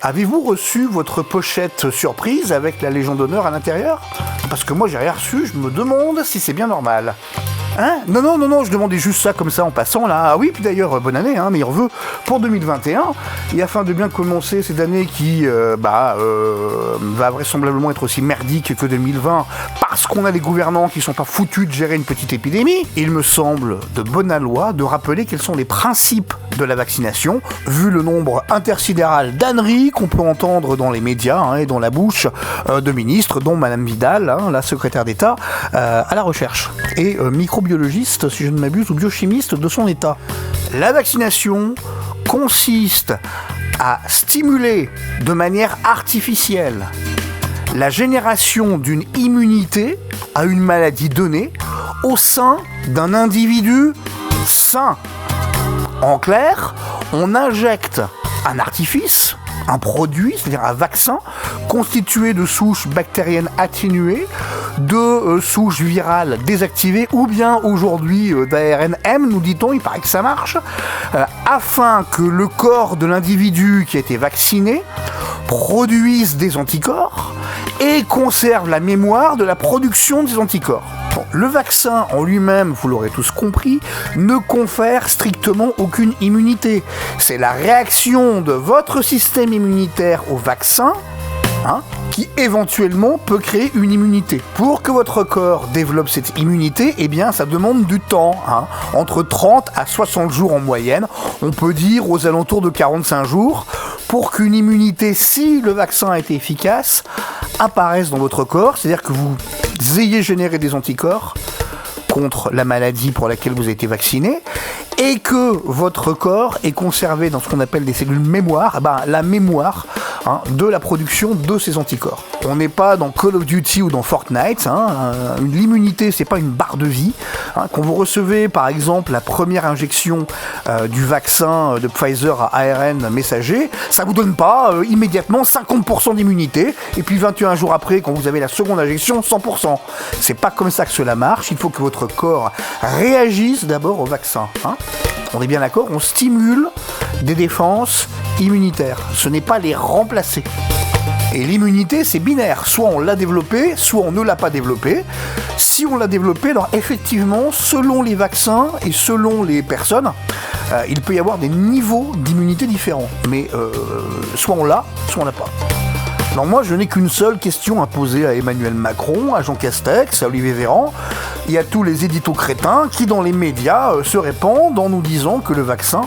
Avez-vous reçu votre pochette surprise avec la Légion d'honneur à l'intérieur? Parce que moi j'ai rien reçu, je me demande si c'est bien normal. Hein? Non, je demandais juste ça comme ça en passant là. Ah oui, puis d'ailleurs, bonne année, meilleurs vœux pour 2021. Et afin de bien commencer cette année qui va vraisemblablement être aussi merdique que 2020 parce qu'on a des gouvernants qui sont pas foutus de gérer une petite épidémie, il me semble de bonne loi de rappeler quels sont les principes de la vaccination, vu le nombre intersidéral d'âneries qu'on peut entendre dans les médias et dans la bouche de ministres, dont Madame Vidal, la secrétaire d'État à la recherche, et microbiologiste, si je ne m'abuse, ou biochimiste de son état. La vaccination consiste à stimuler de manière artificielle la génération d'une immunité à une maladie donnée au sein d'un individu sain. En clair, on injecte un artifice, un produit, c'est-à-dire un vaccin, constitué de souches bactériennes atténuées, de souches virales désactivées, ou bien aujourd'hui d'ARN M, nous dit-on, il paraît que ça marche, afin que le corps de l'individu qui a été vacciné produise des anticorps et conserve la mémoire de la production des anticorps. Bon, le vaccin en lui-même, vous l'aurez tous compris, ne confère strictement aucune immunité. C'est la réaction de votre système immunitaire au vaccin qui éventuellement peut créer une immunité. Pour que votre corps développe cette immunité, eh bien ça demande du temps, entre 30 à 60 jours en moyenne, on peut dire aux alentours de 45 jours, pour qu'une immunité, si le vaccin a été efficace, apparaisse dans votre corps, c'est-à-dire que vous ayez généré des anticorps contre la maladie pour laquelle vous avez été vacciné, et que votre corps ait conservé dans ce qu'on appelle des cellules mémoire, la mémoire de la production de ces anticorps. On n'est pas dans Call of Duty ou dans Fortnite, l'immunité c'est pas une barre de vie. Quand vous recevez par exemple la première injection du vaccin de Pfizer à ARN messager, ça vous donne pas immédiatement 50% d'immunité, et puis 21 jours après, quand vous avez la seconde injection, 100%. C'est pas comme ça que cela marche, il faut que votre corps réagisse d'abord au vaccin. On est bien d'accord, on stimule des défenses immunitaires. Ce n'est pas les remplacer. Et l'immunité, c'est binaire. Soit on l'a développée, soit on ne l'a pas développée. Si on l'a développée, alors effectivement, selon les vaccins et selon les personnes, il peut y avoir des niveaux d'immunité différents. Mais soit on l'a, soit on l'a pas. Alors moi, je n'ai qu'une seule question à poser à Emmanuel Macron, à Jean Castex, à Olivier Véran et à tous les éditos crétins qui, dans les médias, se répandent en nous disant que le vaccin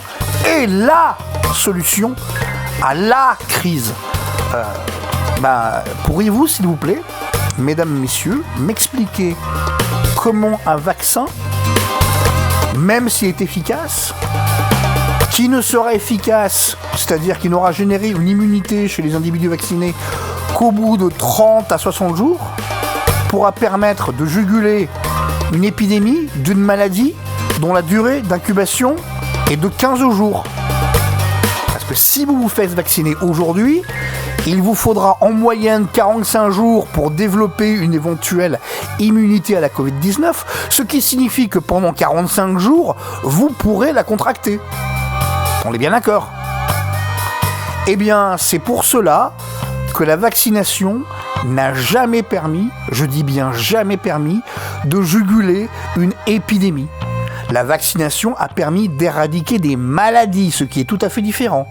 est LA solution à la crise. Pourriez-vous, s'il vous plaît, mesdames, messieurs, m'expliquer comment un vaccin, même s'il est efficace, qui ne sera efficace, c'est-à-dire qui n'aura généré une immunité chez les individus vaccinés qu'au bout de 30 à 60 jours, pourra permettre de juguler une épidémie d'une maladie dont la durée d'incubation est de 15 jours. Parce que si vous vous faites vacciner aujourd'hui, il vous faudra en moyenne 45 jours pour développer une éventuelle immunité à la Covid-19, ce qui signifie que pendant 45 jours, vous pourrez la contracter. On est bien d'accord? Eh bien, c'est pour cela que la vaccination n'a jamais permis, je dis bien jamais permis, de juguler une épidémie. La vaccination a permis d'éradiquer des maladies, ce qui est tout à fait différent.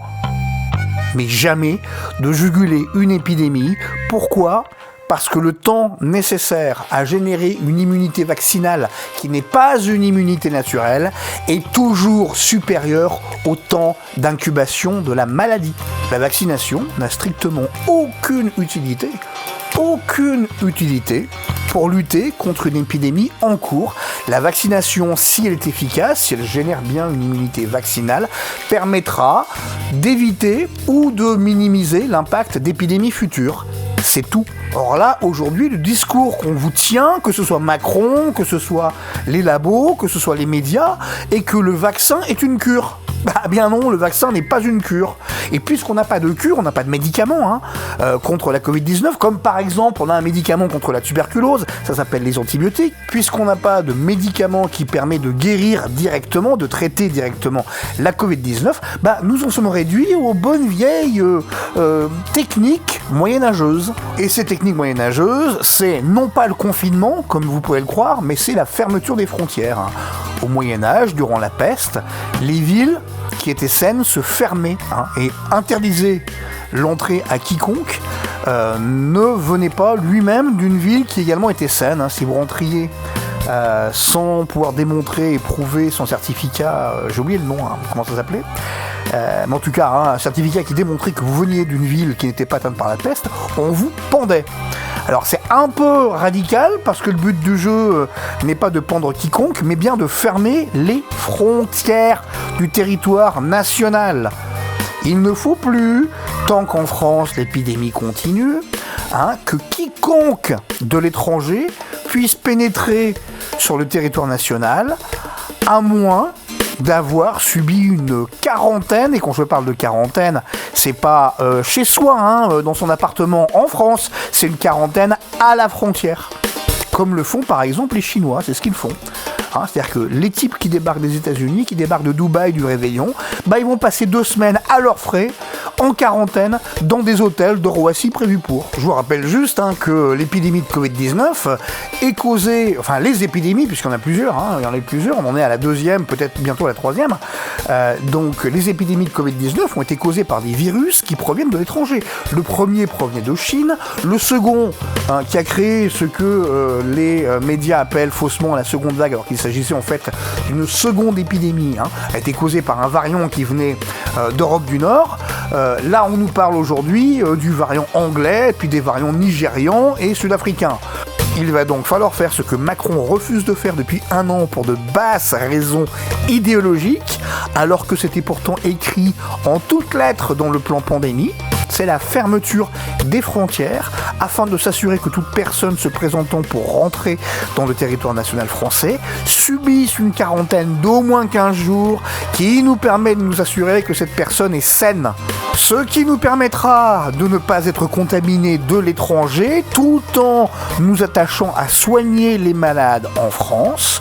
Mais jamais de juguler une épidémie. Pourquoi ? Parce que le temps nécessaire à générer une immunité vaccinale qui n'est pas une immunité naturelle est toujours supérieur au temps d'incubation de la maladie. La vaccination n'a strictement aucune utilité pour lutter contre une épidémie en cours. La vaccination, si elle est efficace, si elle génère bien une immunité vaccinale, permettra d'éviter ou de minimiser l'impact d'épidémies futures. C'est tout. Or là, aujourd'hui, le discours qu'on vous tient, que ce soit Macron, que ce soit les labos, que ce soit les médias, est que le vaccin est une cure. Bah bien non, le vaccin n'est pas une cure. Et puisqu'on n'a pas de cure, on n'a pas de médicament contre la Covid-19, comme par exemple on a un médicament contre la tuberculose, ça s'appelle les antibiotiques, puisqu'on n'a pas de médicament qui permet de guérir directement, de traiter directement la Covid-19, bah nous en sommes réduits aux bonnes vieilles techniques moyenâgeuses. Et ces techniques moyenâgeuses, c'est non pas le confinement, comme vous pouvez le croire, mais c'est la fermeture des frontières. Au Moyen-Âge, durant la peste, les villes qui étaient saines se fermaient et interdisaient l'entrée à quiconque ne venait pas lui-même d'une ville qui également était saine. Si vous rentriez sans pouvoir démontrer et prouver son certificat, j'ai oublié le nom, comment ça s'appelait, mais en tout cas, un certificat qui démontrait que vous veniez d'une ville qui n'était pas atteinte par la peste, on vous pendait. Alors c'est un peu radical parce que le but du jeu n'est pas de pendre quiconque, mais bien de fermer les frontières du territoire national. Il ne faut plus, tant qu'en France l'épidémie continue, que quiconque de l'étranger puisse pénétrer sur le territoire national, à moins d'avoir subi une quarantaine, et quand je parle de quarantaine, c'est pas chez soi, dans son appartement en France, c'est une quarantaine à la frontière. Comme le font par exemple les Chinois, c'est ce qu'ils font. C'est-à-dire que les types qui débarquent des États-Unis, qui débarquent de Dubaï du Réveillon, ils vont passer 2 semaines à leurs frais, en quarantaine, dans des hôtels de Roissy prévus pour. Je vous rappelle juste que l'épidémie de Covid-19 est causée, enfin les épidémies, puisqu'il y en a plusieurs, il y en a plusieurs, on en est à la 2e, peut-être bientôt à la 3e. Donc les épidémies de Covid-19 ont été causées par des virus qui proviennent de l'étranger. Le premier provenait de Chine, le second, qui a créé ce que les médias appellent faussement la seconde vague, alors qu'il s'agissait en fait d'une seconde épidémie, a été causée par un variant qui venait d'Europe du Nord. Là, on nous parle aujourd'hui du variant anglais, puis des variants nigérians et sud-africains. Il va donc falloir faire ce que Macron refuse de faire depuis 1 an pour de basses raisons idéologiques, alors que c'était pourtant écrit en toutes lettres dans le plan pandémie. C'est la fermeture des frontières afin de s'assurer que toute personne se présentant pour rentrer dans le territoire national français subisse une quarantaine d'au moins 15 jours qui nous permet de nous assurer que cette personne est saine. Ce qui nous permettra de ne pas être contaminés de l'étranger tout en nous attachant à soigner les malades en France.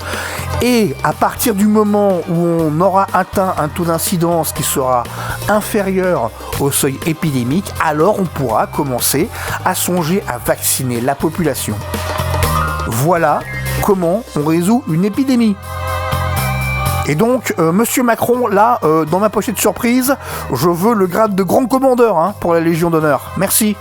Et à partir du moment où on aura atteint un taux d'incidence qui sera inférieur au seuil épidémique, alors on pourra commencer à songer à vacciner la population. Voilà comment on résout une épidémie. Et donc, monsieur Macron, là, dans ma pochette surprise, je veux le grade de grand commandeur pour la Légion d'honneur. Merci.